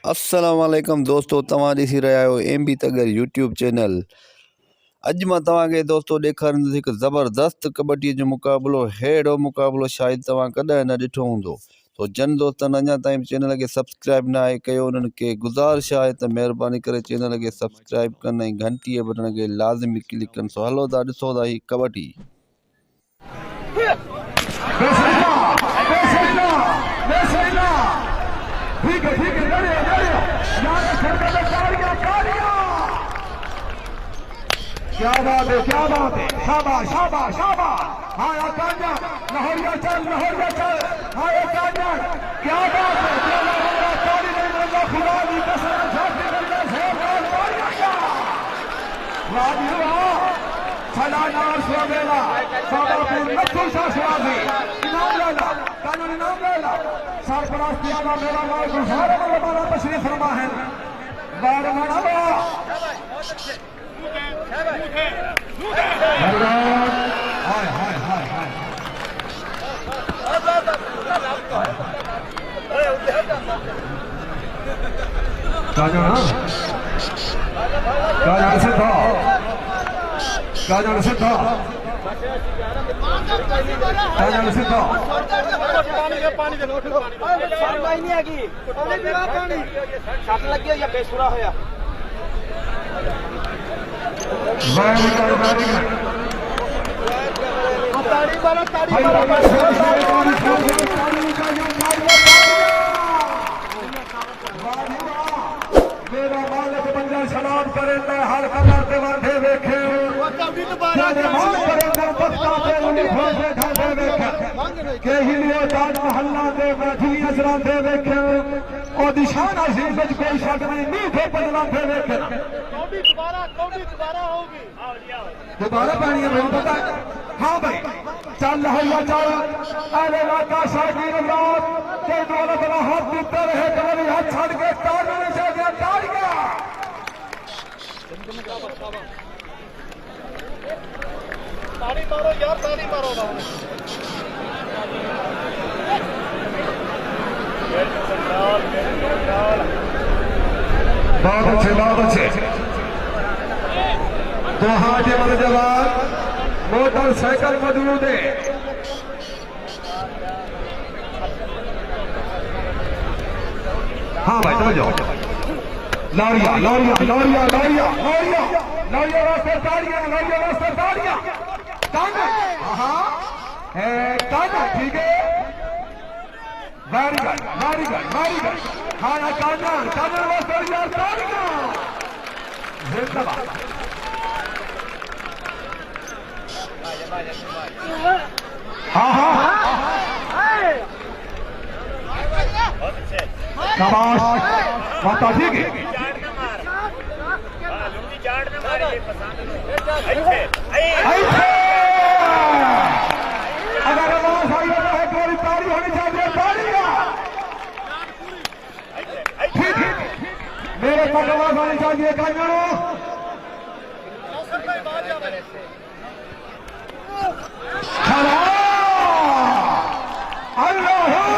अस्सलाम वालेकुम दोस्तों, तव्हां ॾिसी रहिया आहियो MB तगर यूट्यूब चैनल। अॼु मां तव्हांखे दोस्तों ॾेखारींदुसि हिकु ज़बरदस्त कबड्डी जो मुक़ाबिलो। अहिड़ो मुक़ाबिलो शायदि तव्हां कॾहिं न ॾिठो हूंदो। तो जन दोस्तनि अञा ताईं चैनल खे सब्सक्राइब न आहे कयो, उन्हनि खे गुज़ारिश आहे त महिरबानी करे चैनल खे सब्सक्राइब कनि ऐं घंटीअ बटन खे लाज़मी क्लिक कनि। सो हलो था ॾिसो था ही कबड्डी। क्या बात है, क्या बात है, शाबाश शाबाश शाबाश। हाँ या कांजा लाहौरिया चल, लाहौरिया चल। हाँ या कांजा, क्या बात है, क्या बात है। ताली नहीं मिलना खुदा दी कसम, झांकी मिलना है तालियां क्या वाह चला नार सोवेला साबापुर नथु शाशवादी इनाम लेला कानून इनाम लेला सरपरास्त यादा मेरा नाम गुजारे में हमारा तशरीफ फरमा है बार मनावा हाय हाय हाय हाय काजल सिद्धा काजल सिद्धा काजल सिद्धा पानी दे उठ लो पानी नहीं आगी पानी छात लग गया या बेसुरा होया ताड़ी वाला मेरा मालिक बंदा सलाम करे हर कलर के वादे देखे के हिलियो ताज महल्ला दे बैठी असरा दे देखे और निशान अजीम में कोई शक नहीं नी थे बदला दे देखे कौडी दोबारा होगी दोबारा पानी है मुझे पता है। हाँ भाई चल हल्ला चल अरे लाका शागिर रात के दौलत ना हाथ देते रहे कभी हाथ छाड़ के ताड़ में से गया ताड़ गया ताड़ी मारो यार ताड़ी मारो ना बहुत अच्छे तो हाथ मद जवान मोटरसाइकिल मौजूद है। हाँ भाई तो जाओ लौरिया लौरिया लौरिया लौरिया लौरिया लौरिया रास्ते ताड़ियां लौरिया रास्ते ताड़ियां काना हाँ काना ठीक है very good very good very good. हाँ ना काना काना रास्ते यार ताड़ियां जिंदाबाद। हाँ हाँ शाबाश माता ठीक है अगर आवाज आई है थोड़ी ताड़ी होनी चाहिए ताड़ियां ठीक है मेरे पास आवाज आनी चाहिए कांगड़ो अल्लाह